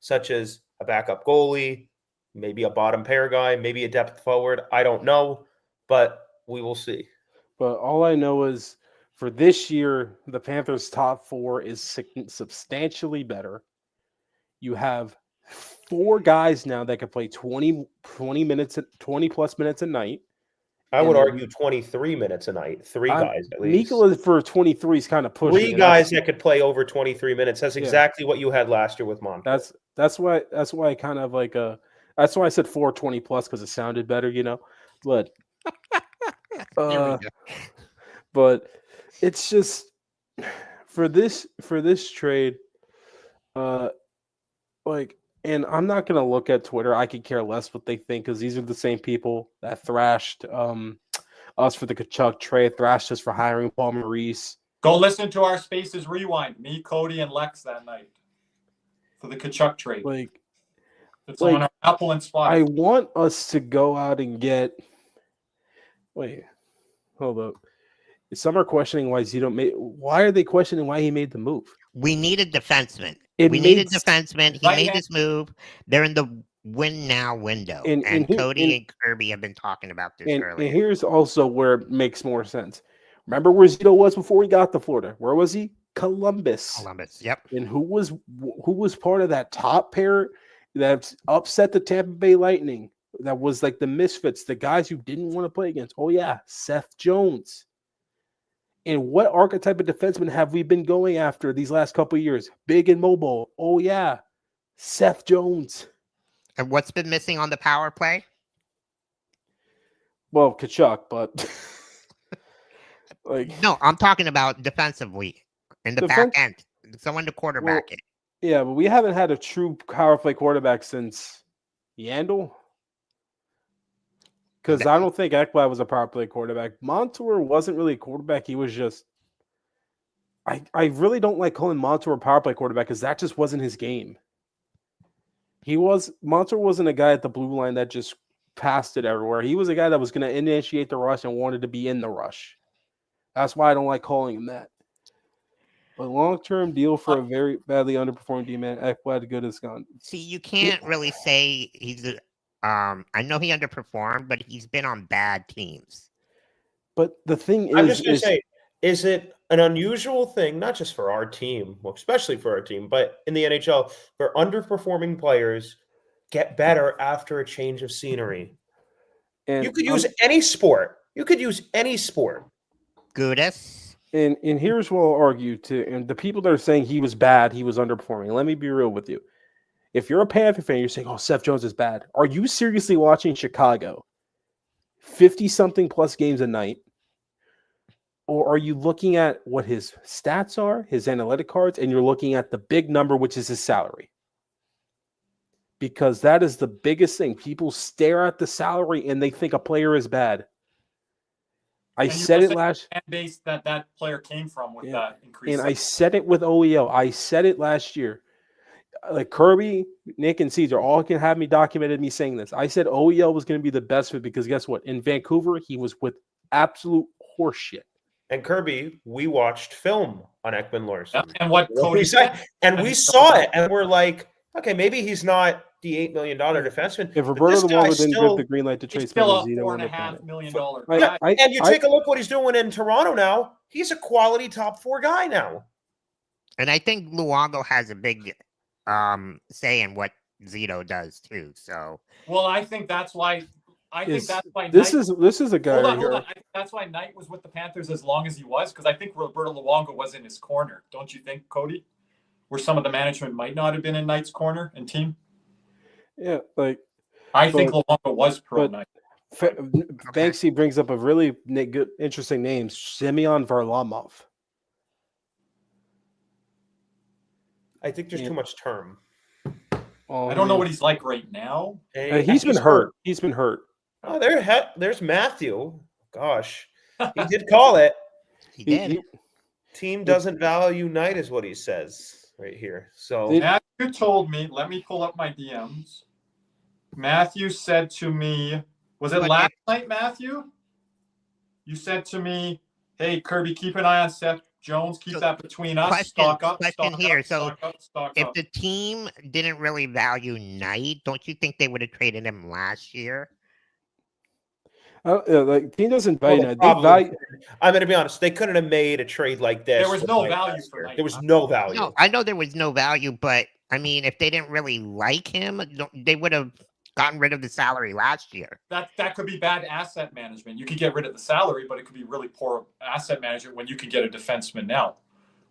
Speaker 1: such as a backup goalie, maybe a bottom pair guy, maybe a depth forward. I don't know, but we will see.
Speaker 4: But all I know is for this year, the Panthers' top 4 is substantially better. You have 4 guys now that can play 20 plus minutes a night.
Speaker 1: I would argue 23 minutes a night. 3 guys at least.
Speaker 4: Mikola for 23 is kind of pushing.
Speaker 1: 3 guys that could play over 23 minutes. That's exactly what you had last year with Montour.
Speaker 4: That's why I kind of that's why I said 420 plus because it sounded better, But but it's just for this trade, and I'm not going to look at Twitter. I could care less what they think because these are the same people that thrashed us for the Kachuk trade, thrashed us for hiring Paul Maurice.
Speaker 3: Go listen to our Spaces Rewind. Me, Cody, and Lex that night for the Kachuk trade. It's on our Apple and Spotify.
Speaker 4: I want us to go out and get. Wait, hold up. Some are questioning why Zito made. Why are they questioning why he made the move?
Speaker 2: We need a defenseman. We need a defenseman. He made this move. They're in the win now window. And Cody and Kirby have been talking about this earlier.
Speaker 4: And here's also where it makes more sense. Remember where Zito was before he got to Florida? Where was he? Columbus.
Speaker 2: Yep.
Speaker 4: And who was part of that top pair that upset the Tampa Bay Lightning? That was like the misfits, the guys who didn't want to play against. Oh yeah, Seth Jones. And what archetype of defenseman have we been going after these last couple of years? Big and mobile. Oh, yeah. Seth Jones.
Speaker 2: And what's been missing on the power play?
Speaker 4: Well, Kachuk, but...
Speaker 2: No, I'm talking about defensively. In the back end. Someone to quarterback it.
Speaker 4: Yeah, but we haven't had a true power play quarterback since Yandel. Because I don't think Ekblad was a power play quarterback. Montour wasn't really a quarterback. He was just... I really don't like calling Montour a power play quarterback because that just wasn't his game. Montour wasn't a guy at the blue line that just passed it everywhere. He was a guy that was going to initiate the rush and wanted to be in the rush. That's why I don't like calling him that. But long-term deal for a very badly underperformed D-man, Ekblad good as gone.
Speaker 2: See, you can't really say he's I know he underperformed, but he's been on bad teams.
Speaker 4: But the thing is...
Speaker 1: I'm just going to say, is it an unusual thing, not just for our team, well, especially for our team, but in the NHL, for underperforming players get better after a change of scenery?
Speaker 4: And
Speaker 1: you could use any sport. You could use any sport.
Speaker 2: Goodis.
Speaker 4: And here's what I'll argue to, and the people that are saying he was bad, he was underperforming. Let me be real with you. If you're a Panther fan, you're saying, "Oh, Seth Jones is bad." Are you seriously watching Chicago 50-something plus games a night? Or are you looking at what his stats are, his analytic cards, and you're looking at the big number, which is his salary? Because that is the biggest thing. People stare at the salary and they think a player is bad. I said it last
Speaker 3: fan base that player came from with that increase.
Speaker 4: And I said it with OEL. I said it last year. Like Kirby, Nick, and Caesar all can have me documented me saying this. I said OEL was going to be the best fit because guess what? In Vancouver, he was with absolute horseshit.
Speaker 1: And Kirby, we watched film on Ekman Larson.
Speaker 3: And what Cody said.
Speaker 1: And we saw it, and we're like, okay, maybe he's not the $8 million defenseman.
Speaker 4: If Roberto Luongo didn't give the green light to Trace
Speaker 3: still a $4.5 million.
Speaker 1: And you take a look what he's doing in Toronto now. He's a quality top 4 guy now.
Speaker 2: And I think Luongo has a big say in what Zito does too. So
Speaker 3: well, I think that's why.
Speaker 4: This is a guy.
Speaker 3: Hold on. That's why Knight was with the Panthers as long as he was, because I think Roberto Luongo was in his corner. Don't you think, Cody? Where some of the management might not have been in Knight's corner and team.
Speaker 4: Yeah, like
Speaker 3: I think Luongo was pro Knight.
Speaker 4: Banksy brings up a really good, interesting name, Semyon Varlamov.
Speaker 1: I think there's too much term.
Speaker 3: I don't know what he's like right now.
Speaker 4: He's been hurt. He's been hurt.
Speaker 1: Oh, there's Matthew. Gosh, he did call it.
Speaker 2: He did.
Speaker 1: Team doesn't value Knight, is what he says right here. So
Speaker 3: Matthew told me. Let me pull up my DMs. Matthew said to me, was it last night, Matthew? You said to me, "Hey, Kirby, keep an eye on Seth Jones. Keep that between us. Stock up.
Speaker 2: If the team didn't really value Knight, don't you think they would have traded him last year?
Speaker 4: Like team doesn't value Knight.
Speaker 1: I'm going to be honest. They couldn't have made a trade like this.
Speaker 3: There was no value for Knight.
Speaker 1: There was no value.
Speaker 2: No, I know there was no value, but I mean, if they didn't really like him, they would have gotten rid of the salary last year.
Speaker 3: That could be bad asset management. You could get rid of the salary, but it could be really poor asset management when you could get a defenseman now.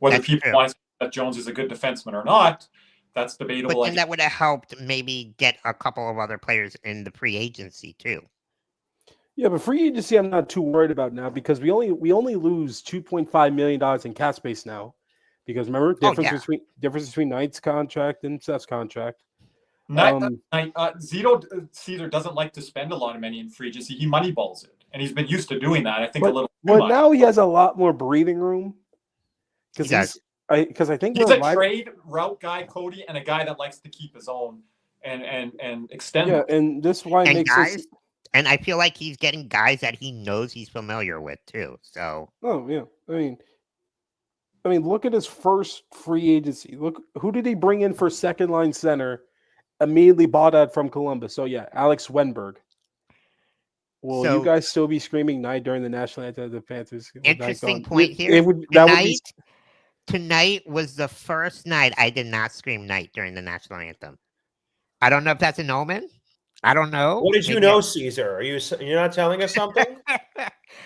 Speaker 3: Whether people want to say that Jones is a good defenseman or not, that's debatable.
Speaker 2: But then that would have helped maybe get a couple of other players in the free agency too.
Speaker 4: Yeah, but free agency I'm not too worried about now because we only lose $2.5 million in cap space now. Because remember, difference between Knight's contract and Seth's contract.
Speaker 3: Zito Caesar doesn't like to spend a lot of money in free agency. He moneyballs it, and he's been used to doing that. I think a little.
Speaker 4: Well, now he has a lot more breathing room. Because I think
Speaker 3: he's a trade route guy, Cody, and a guy that likes to keep his own and extend.
Speaker 4: Yeah, and this why makes
Speaker 2: guys. And I feel like he's getting guys that he knows he's familiar with too. So.
Speaker 4: Oh yeah, I mean, look at his first free agency. Look, who did he bring in for second line center? Immediately bought out from Columbus. So yeah, Alex Wenberg. Will you guys still be screaming Knight during the national anthem of the Panthers?
Speaker 2: Interesting point here. Tonight was the first night I did not scream Knight during the national anthem. I don't know if that's an omen. I don't know.
Speaker 1: What did you know, Caesar? You're not telling us something?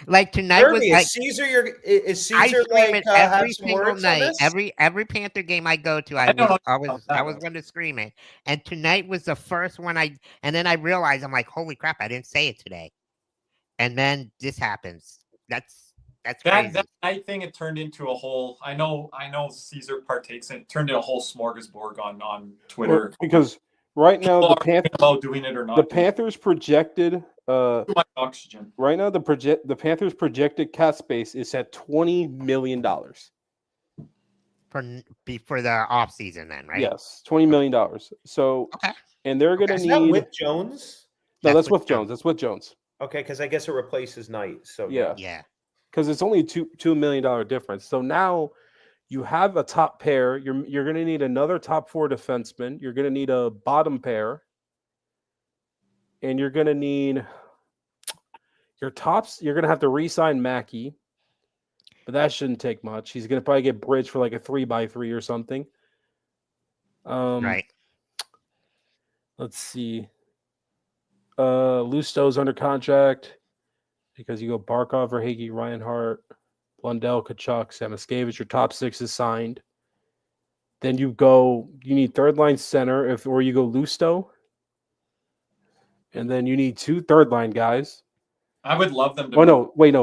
Speaker 2: Like tonight was like
Speaker 1: Caesar. Is Caesar
Speaker 2: I scream it every
Speaker 1: some
Speaker 2: single
Speaker 1: words
Speaker 2: night. Every Panther game I go to, I was going to scream it. And tonight was the first one and then I realized I'm like, holy crap, I didn't say it today. And then this happens. That's crazy.
Speaker 3: That night thing, it turned into a whole. I know Caesar partakes in it. Turned into a whole smorgasbord on Twitter
Speaker 4: because. Right now, the Panthers
Speaker 3: about doing it or not.
Speaker 4: The Panthers projected.
Speaker 3: Too much oxygen.
Speaker 4: Right now, the Panthers projected cap space is at $20 million
Speaker 2: for the off season. Then, right?
Speaker 4: Yes, $20 million. So, and they're going to need.
Speaker 1: Is that with Jones?
Speaker 4: No, that's with Jones. That's with Jones.
Speaker 1: Okay, because I guess it replaces Knight. So
Speaker 2: yeah.
Speaker 4: Because it's only $2 million difference. So now. You have a top pair. You're going to need another top 4 defenseman. You're going to need a bottom pair. And you're going to need your tops. You're going to have to re-sign Mackey. But that shouldn't take much. He's going to probably get bridged for like a 3x3 or something.
Speaker 2: Right.
Speaker 4: Let's see. Lusto's under contract because you go Barkov, Verhaeghe, Reinhardt, Blundell, Kachuk, Samoskevich. Your top 6 is signed. Then you need third line center or you go Lusto. And then you need 2 third line guys.
Speaker 3: I would love them to.
Speaker 4: Oh, no, wait.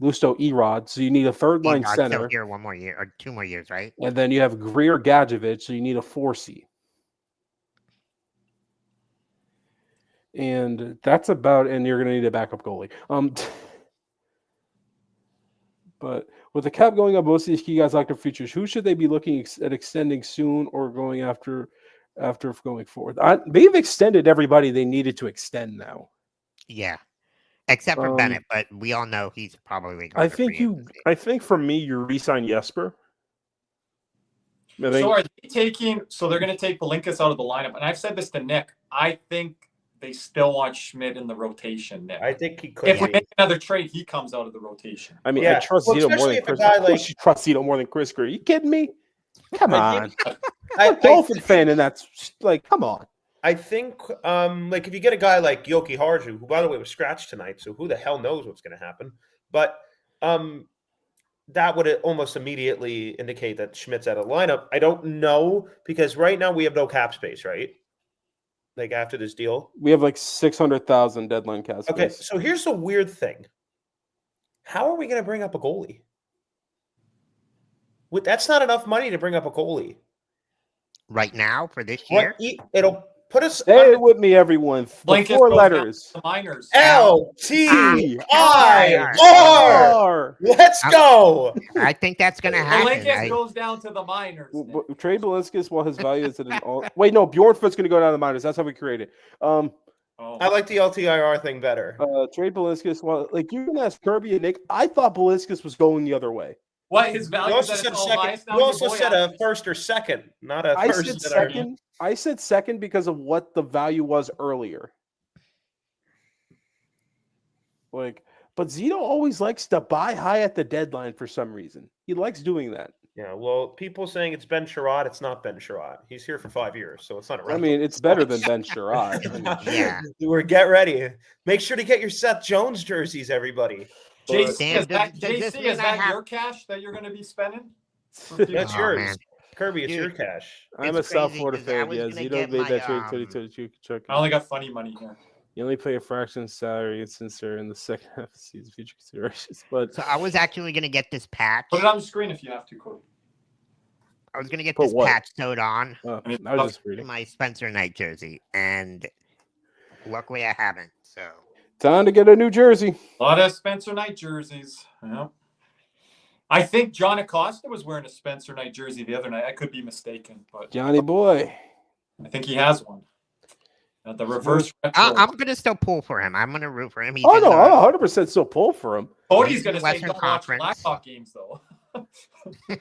Speaker 4: Lusto, Erod. So you need a third line center.
Speaker 2: Here 1 more year or 2 more years, right?
Speaker 4: And then you have Greer, Gadjevich. So you need a 4C. And that's and you're going to need a backup goalie. But with the cap going up, most of these key guys like their futures. Who should they be looking at extending soon or going after going forward? They've extended everybody they needed to extend now.
Speaker 2: Yeah, except for Bennett, but we all know he's probably.
Speaker 5: I think for me, you re-sign Jesper.
Speaker 3: So are they taking? So they're going to take Belinkus out of the lineup, and I've said this to Nick. I think they still want Schmidt in the rotation, Nick.
Speaker 1: I think he could.
Speaker 3: If we make another trade, he comes out of the rotation.
Speaker 5: I mean, I trust Zito more than Chris. Of course you trust Zito more than Chris Greer. Are you kidding me? Come on. I'm a Dolphin fan, and that's like, come on.
Speaker 1: I think, if you get a guy like Yoki Harju, who, by the way, was scratched tonight, so who the hell knows what's going to happen? But that would almost immediately indicate that Schmidt's out of lineup. I don't know, because right now we have no cap space, right? Like after this deal,
Speaker 4: we have like 600,000 deadline cap space.
Speaker 1: Okay, so here's the weird thing: how are we going to bring up a goalie? That's not enough money to bring up a goalie
Speaker 2: right now for this year.
Speaker 1: It'll put us.
Speaker 4: Stay with me, everyone. The 4 letters:
Speaker 1: LTIR. Let's go.
Speaker 2: I think that's going to happen.
Speaker 3: Belinkus goes down to the minors.
Speaker 4: Trade Belinkus while his value is at an all. Wait, no, Bjornfoot's going to go down to the minors. That's how we create it.
Speaker 1: I like the LTIR thing better.
Speaker 4: Trade Belinkus while, you can ask Kirby and Nick. I thought Belinkus was going the other way.
Speaker 3: What his value?
Speaker 1: You also said a first or second, not a first.
Speaker 4: I said second. I said second because of what the value was earlier. But Zito always likes to buy high at the deadline for some reason. He likes doing that.
Speaker 1: Yeah, well, people saying it's Ben Sherrod. It's not Ben Sherrod. He's here for 5 years, so it's not a rental.
Speaker 4: I mean, it's better than Ben Sherrod.
Speaker 2: Yeah.
Speaker 1: Get ready. Make sure to get your Seth Jones jerseys, everybody.
Speaker 3: JC, is that your cash that you're going to be spending?
Speaker 1: That's yours. Man. Kirby, it's your cash.
Speaker 4: I'm a South Florida fan. Yeah, Zito made that trade 2022.
Speaker 3: I only got funny money here.
Speaker 4: You only pay a fraction of salary since they're in the second half of the season future considerations. But
Speaker 2: so I was actually going to get this patch.
Speaker 3: Put it on the screen if you have to, Cody.
Speaker 2: I was going to get this patch sewed on.
Speaker 4: I was just reading
Speaker 2: my Spencer Knight jersey, and luckily I haven't. So
Speaker 4: time to get a new jersey.
Speaker 3: A lot of Spencer Knight jerseys. Yeah. I think John Acosta was wearing a Spencer Knight jersey the other night. I could be mistaken, but
Speaker 4: Johnny boy,
Speaker 3: I think he has one. At the reverse.
Speaker 2: I'm gonna still pull for him. I'm gonna root for him.
Speaker 4: I'm 100% still pull for him.
Speaker 3: Cody's gonna say don't watch Blackhawk games though.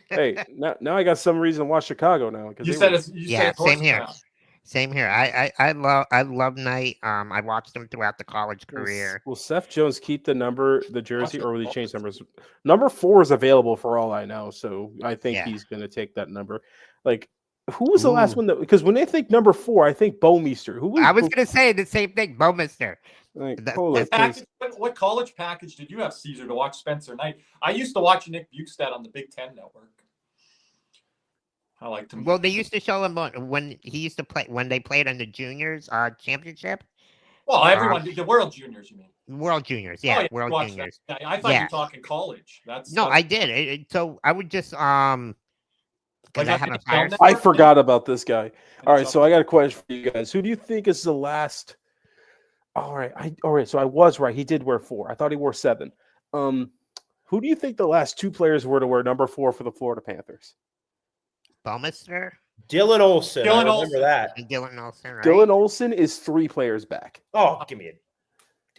Speaker 4: Hey, now I got some reason to watch Chicago now.
Speaker 3: You said it's
Speaker 2: same here. Now. Same here. I love Knight. I watched him throughout the college career.
Speaker 4: Will Seth Jones keep the jersey, or will he change numbers? Number 4 is available for all I know, so I think he's going to take that number. Who was the last one because when they think number 4, I think Bouwmeester.
Speaker 2: I was going to say the same thing, Bouwmeester.
Speaker 3: What college package did you have, Caesar, to watch Spencer Knight? I used to watch Nick Bukestad on the Big Ten Network. I liked him.
Speaker 2: Well, they used to show him when he used to play when they played in the juniors championship.
Speaker 3: Well, everyone did the World Juniors, you mean?
Speaker 2: World Juniors, yeah, World Juniors.
Speaker 3: I thought you were talking college.
Speaker 2: I did. So I would just
Speaker 4: I forgot about this guy. All right, so I got a question for you guys. Who do you think is the last? All right. So I was right. He did wear 4. I thought he wore 7. Who do you think the last 2 players were to wear number 4 for the Florida Panthers?
Speaker 2: Bouwmeester?
Speaker 1: Dylan Olsen. Remember that.
Speaker 2: Dylan Olsen, right?
Speaker 4: Dylan Olsen is 3 players back.
Speaker 1: Oh, give me a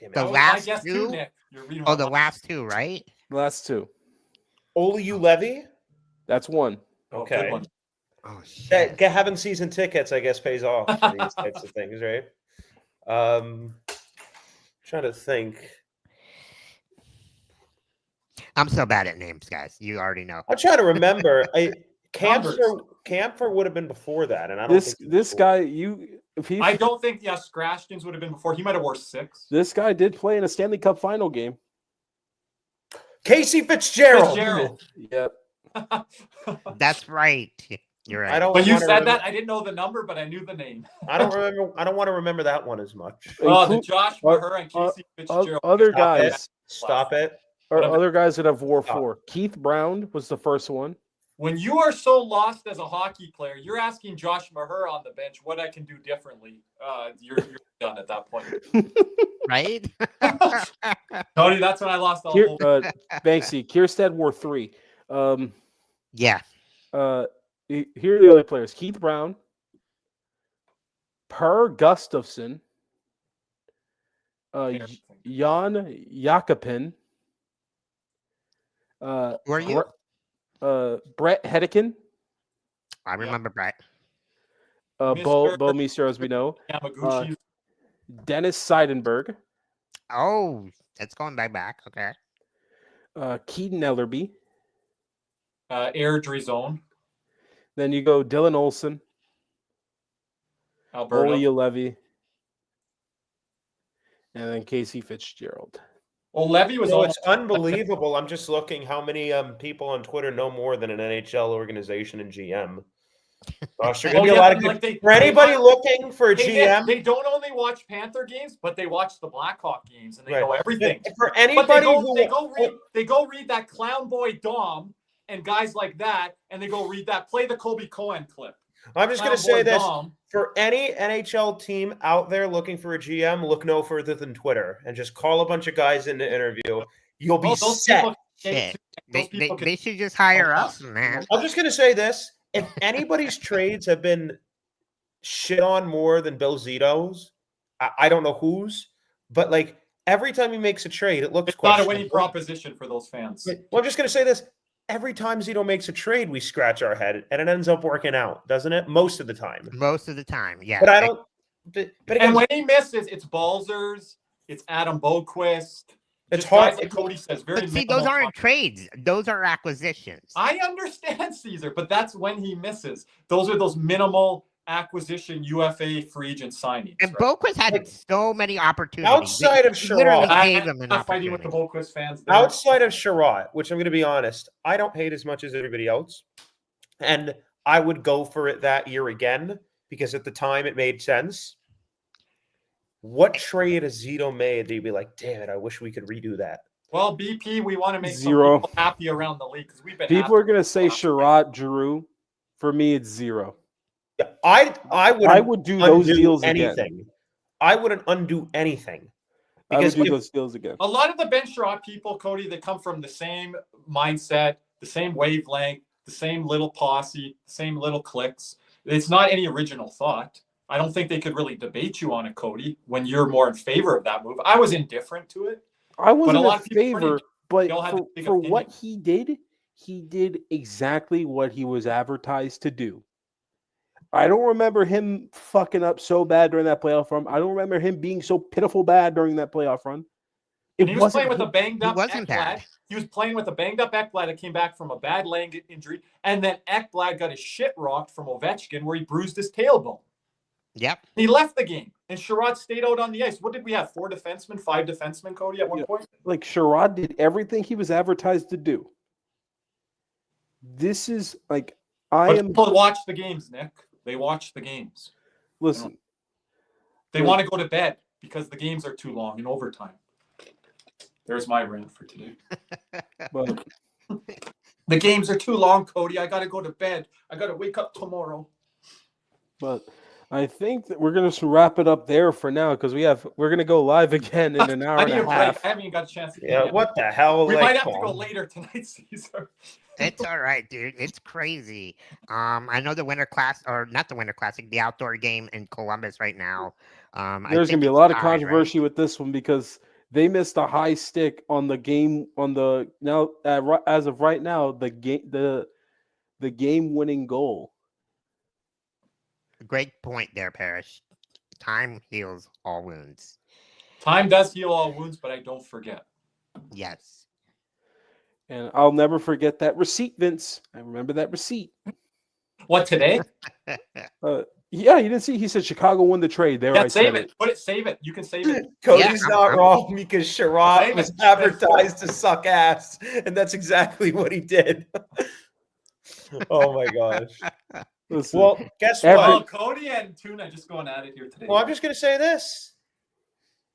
Speaker 1: damn it.
Speaker 2: The last 2? The last 2, right?
Speaker 4: The last 2.
Speaker 1: Oliu Levy?
Speaker 4: That's 1.
Speaker 1: Okay.
Speaker 2: Oh, shit.
Speaker 1: Having season tickets, I guess, pays off for these types of things, right? Trying to think.
Speaker 2: I'm so bad at names, guys. You already know.
Speaker 1: I'm trying to remember. Kampfer would have been before that, and I don't think
Speaker 4: this guy
Speaker 3: I don't think Scrashkins would have been before. He might have wore 6.
Speaker 4: This guy did play in a Stanley Cup final game.
Speaker 1: Casey Fitzgerald.
Speaker 4: Yep.
Speaker 2: That's right. You're right.
Speaker 3: When you said that, I didn't know the number, but I knew the name.
Speaker 1: I don't remember. I don't want to remember that one as much.
Speaker 3: The Josh Maher and Casey Fitzgerald.
Speaker 4: Other guys.
Speaker 1: Stop it.
Speaker 4: Or other guys that have wore 4. Keith Brown was the first one.
Speaker 3: When you are so lost as a hockey player, you're asking Josh Maher on the bench what I can do differently. You're done at that point.
Speaker 2: Right?
Speaker 3: Tony, that's when I lost all hope.
Speaker 4: Banksy, Kierstead wore 3.
Speaker 2: Yeah.
Speaker 4: Here are the other players. Keith Brown, Per Gustafson, Jan Jakopin,
Speaker 2: Were you?
Speaker 4: Brett Hedican.
Speaker 2: I remember Brett.
Speaker 4: Bo Meester, as we know. Dennis Seidenberg.
Speaker 2: Oh, that's going back. Okay.
Speaker 4: Keaton Ellerby.
Speaker 3: Air Drizone.
Speaker 4: Then you go Dylan Olsen.
Speaker 3: Alberto.
Speaker 4: Ole Levy. And then Casey Fitzgerald.
Speaker 3: Well, Levy was
Speaker 1: it's unbelievable. I'm just looking how many people on Twitter know more than an NHL organization and GM. Gosh, there's gonna be a lot of good. For anybody looking for a GM,
Speaker 3: they don't only watch Panther games, but they watch the Blackhawk games and they know everything.
Speaker 1: For anybody
Speaker 3: they go read that clown boy Dom and guys like that, and they go read that. Play the Colby Cohen clip.
Speaker 1: I'm just going to say this. For any NHL team out there looking for a GM, look no further than Twitter and just call a bunch of guys in the interview. You'll be set.
Speaker 2: They should just hire us, man.
Speaker 1: I'm just going to say this. If anybody's trades have been shit on more than Bill Zito's, I don't know whose, but like every time he makes a trade, it looks
Speaker 3: not a winning proposition for those fans.
Speaker 1: Well, I'm just going to say this. Every time Zito makes a trade, we scratch our head, and it ends up working out, doesn't it? Most of the time.
Speaker 2: Most of the time, yeah.
Speaker 1: But I don't. But again,
Speaker 3: and when he misses, it's Balzers, it's Adam Boquist.
Speaker 1: It's hard.
Speaker 3: Like Cody says,
Speaker 2: but see, those aren't trades; those are acquisitions.
Speaker 3: I understand, Caesar, but that's when he misses. Those are those minimal acquisition UFA free agent signings.
Speaker 2: And Boquist had so many opportunities.
Speaker 1: Outside of Sherrod,
Speaker 3: I'm not fighting with the Boquist fans.
Speaker 1: Outside of Sherrod, which I'm going to be honest, I don't hate as much as everybody else, and I would go for it that year again because at the time it made sense. What trade has Zito made that you'd be like, damn it, I wish we could redo that?
Speaker 3: Well, BP, we want to make
Speaker 4: 0.
Speaker 3: some people happy around the league because we've been.
Speaker 4: People are going to say Sherrod, Giroux. For me, it's 0.
Speaker 1: Yeah, I would
Speaker 4: do those deals
Speaker 1: anything.
Speaker 4: Again.
Speaker 1: I wouldn't undo anything.
Speaker 4: Because I would do those deals again.
Speaker 3: A lot of the bench Sherrod people, Cody, they come from the same mindset, the same wavelength, the same little posse, the same little cliques. It's not any original thought. I don't think they could really debate you on it, Cody, when you're more in favor of that move. I was indifferent to it.
Speaker 4: I wasn't in favor, but for what he did exactly what he was advertised to do. I don't remember him fucking up so bad during that playoff run. I don't remember him being so pitiful bad during that playoff run.
Speaker 3: He was playing with a banged up Ekblad. He was playing with a banged up Ekblad that came back from a bad leg injury, and then Ekblad got his shit rocked from Ovechkin where he bruised his tailbone.
Speaker 2: Yep.
Speaker 3: He left the game, and Sherrod stayed out on the ice. What did we have? 5 defensemen, Cody, at one point?
Speaker 4: Like, Sherrod did everything he was advertised to do. This is, like,
Speaker 3: People watch the games, Nick. They watch the games.
Speaker 4: Listen.
Speaker 3: They want to go to bed because the games are too long in overtime. There's my rant for today.
Speaker 4: But
Speaker 3: the games are too long, Cody. I got to go to bed. I got to wake up tomorrow.
Speaker 4: But I think that we're going to wrap it up there for now because we're going to go live again in an hour and a half.
Speaker 3: I haven't even got a chance to
Speaker 1: get yet. What the hell?
Speaker 3: We might have to go later tonight, Caesar.
Speaker 2: It's all right, dude. It's crazy. I know the Winter Class, or not the Winter Classic, the outdoor game in Columbus right now.
Speaker 4: There's going to be a lot of controversy with this one because they missed a high stick on the game as of right now the game-winning goal.
Speaker 2: Great point there, Parrish. Time heals all wounds.
Speaker 3: Time does heal all wounds, but I don't forget.
Speaker 2: Yes.
Speaker 4: And I'll never forget that receipt, Vince. I remember that receipt.
Speaker 3: What, today?
Speaker 4: Yeah, you didn't see. He said Chicago won the trade. There,
Speaker 3: Yeah,
Speaker 4: I
Speaker 3: save
Speaker 4: said
Speaker 3: it. Put it. Save it. You can save it.
Speaker 1: Cody's not wrong because Sherrod
Speaker 3: Save
Speaker 1: was
Speaker 3: it.
Speaker 1: advertised to suck ass, and that's exactly what he did. Oh my gosh.
Speaker 4: Listen,
Speaker 1: Well, guess
Speaker 3: Well,
Speaker 1: what?
Speaker 3: Cody and Tuna just going at it here today.
Speaker 1: Well, I'm just gonna say this: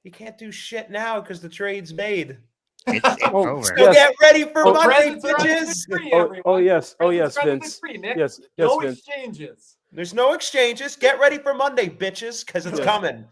Speaker 1: he can't do shit now because the trade's made.
Speaker 2: It's over.
Speaker 1: So get ready for Monday,
Speaker 3: presents are under the
Speaker 1: bitches.
Speaker 3: tree,
Speaker 4: Oh,
Speaker 3: everyone.
Speaker 4: yes. Oh, yes,
Speaker 3: Presents are under the
Speaker 4: Vince.
Speaker 3: tree, Nick.
Speaker 4: Yes,
Speaker 3: No
Speaker 4: Vince.
Speaker 3: exchanges.
Speaker 1: There's no exchanges. Get ready for Monday, bitches, because it's
Speaker 4: Yes.
Speaker 1: coming.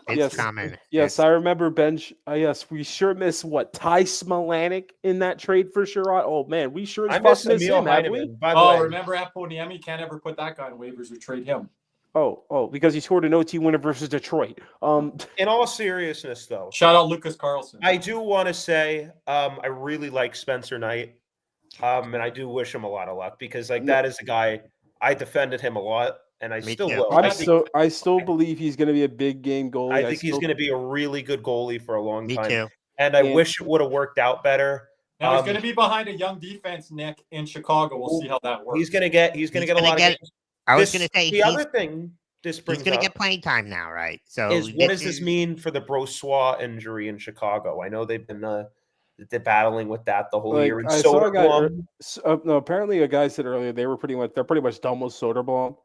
Speaker 2: It's coming.
Speaker 4: Yes, I remember bench. Yes, we sure miss what Ty Smolanic in that trade for Sherrod. Oh man, we sure as
Speaker 1: I
Speaker 4: fuck
Speaker 1: miss
Speaker 4: miss
Speaker 1: Emil
Speaker 4: him, haven't we?
Speaker 1: Heineman. By the
Speaker 3: Oh,
Speaker 1: way,
Speaker 3: remember Aponiemi? Can't ever put that guy on waivers or trade him.
Speaker 4: Oh, because he scored an OT winner versus Detroit.
Speaker 1: in all seriousness, though,
Speaker 3: Shout out Lucas Carlson.
Speaker 1: I do want to say I really like Spencer Knight, and I do wish him a lot of luck because that is a guy I defended him a lot, and I still will.
Speaker 4: I still believe he's going to be a big game goalie.
Speaker 1: I think he's going to be a really good goalie for a long time.
Speaker 2: Me too.
Speaker 1: And I wish it would have worked out better.
Speaker 3: Now he's going to be behind a young defense, Nick, in Chicago. We'll see how that works.
Speaker 1: He's going to get a lot of games.
Speaker 2: I was going to say
Speaker 1: the other thing this brings
Speaker 2: he's going
Speaker 1: up
Speaker 2: to get playing time now, right? So
Speaker 1: what does this mean for the Brossoit injury in Chicago? I know they've been they're battling with that the whole year. And
Speaker 4: I saw a guy. No, apparently a guy said earlier they're pretty much done with Soderblom.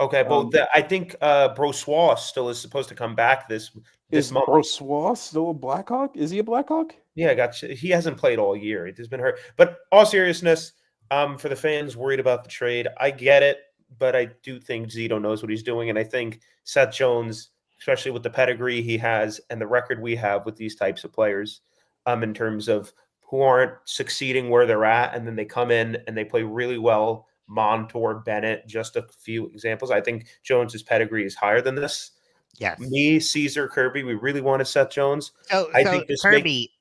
Speaker 1: Okay, but I think Brossoit still is supposed to come back this month.
Speaker 4: Is Brossoit still a Blackhawk? Is he a Blackhawk?
Speaker 1: Yeah, he hasn't played all year. It has been hurt. But all seriousness, for the fans worried about the trade, I get it, but I do think Zito knows what he's doing, and I think Seth Jones, especially with the pedigree he has and the record we have with these types of players, in terms of who aren't succeeding where they're at, and then they come in and they play really well. Montour, Bennett, just a few examples. I think Jones's pedigree is higher than this.
Speaker 2: Yes.
Speaker 1: Me, Caesar, Kirby, we really wanted Seth Jones.
Speaker 2: So think Kirby,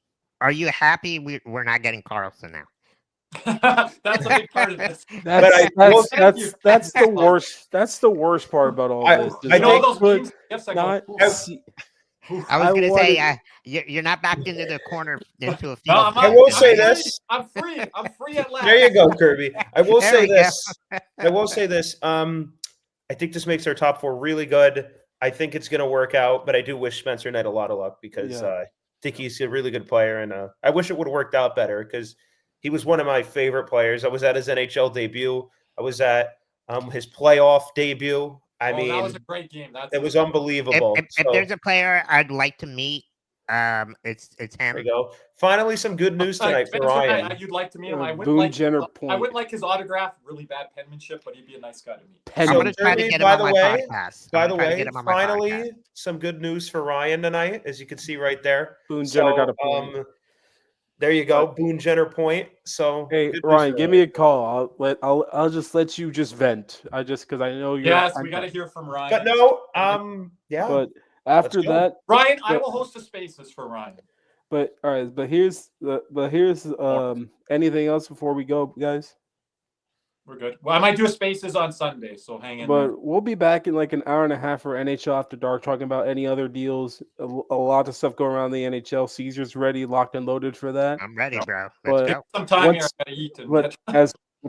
Speaker 2: are you happy we're not getting Carlson now?
Speaker 3: That's a big part of this.
Speaker 4: That's the worst. That's the worst part about all this.
Speaker 3: I know those teams.
Speaker 2: I was going to say, you're not backed into the corner into a field.
Speaker 3: No,
Speaker 1: I will say this.
Speaker 3: I'm free. I'm free at last.
Speaker 1: There you go, Kirby. I will say this. I will say this. I think this makes our top four really good. I think it's going to work out, but I do wish Spencer Knight a lot of luck because I think he's a really good player, and I wish it would have worked out better because he was one of my favorite players. I was at his NHL debut. I was at his playoff debut. I mean, that
Speaker 3: was a great game.
Speaker 1: It was unbelievable.
Speaker 2: If there's a player I'd like to meet, it's him.
Speaker 1: There you go. Finally, some good news tonight for Ryan.
Speaker 3: You'd like to meet him. I wouldn't like his autograph. Really bad penmanship, but he'd be a nice guy to meet.
Speaker 2: I'm going to try to get him on my podcast.
Speaker 1: By the way, finally, some good news for Ryan tonight, as you can see right there.
Speaker 4: Boone Jenner got a point.
Speaker 1: There you go, Boone Jenner point. So
Speaker 4: hey, Ryan, give me a call. I'll just let you just vent. Because I know you're.
Speaker 3: Yes, we got to hear from Ryan.
Speaker 1: But no, yeah.
Speaker 4: But after that,
Speaker 3: Ryan, I will host the spaces for Ryan.
Speaker 4: But all right, but here's anything else before we go, guys?
Speaker 3: We're good. Well, I might do a spaces on Sunday, so hang in.
Speaker 4: But we'll be back in like an hour and a half for NHL After Dark, talking about any other deals. A lot of stuff going around the NHL. Caesar's ready, locked and loaded for that.
Speaker 2: I'm ready, bro.
Speaker 3: Let's go. Some time here. I gotta eat.
Speaker 4: But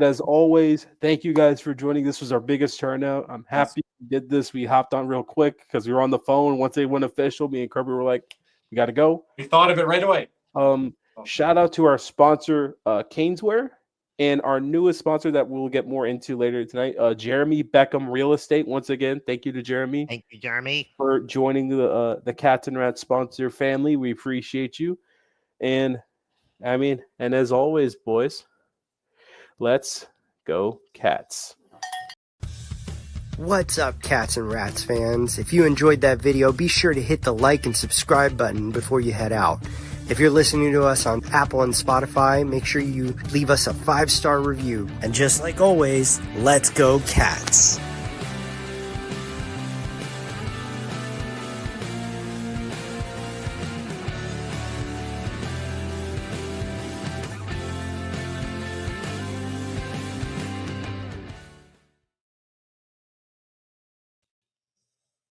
Speaker 4: as always, thank you guys for joining. This was our biggest turnout. I'm happy we did this. We hopped on real quick because we were on the phone. Once they went official, me and Kirby were like, we got to go.
Speaker 3: We thought of it right away.
Speaker 4: Shout out to our sponsor, Caneswear. And our newest sponsor that we'll get more into later tonight, Jeremy Beckham Real Estate. Once again, thank you to Jeremy.
Speaker 2: Thank you, Jeremy,
Speaker 4: for joining the Cats and Rats sponsor family. We appreciate you. And as always, boys, let's go Cats.
Speaker 6: What's up, Cats and Rats fans? If you enjoyed that video, be sure to hit the like and subscribe button before you head out. If you're listening to us on Apple and Spotify, make sure you leave us a 5-star review. And just like always, let's go Cats.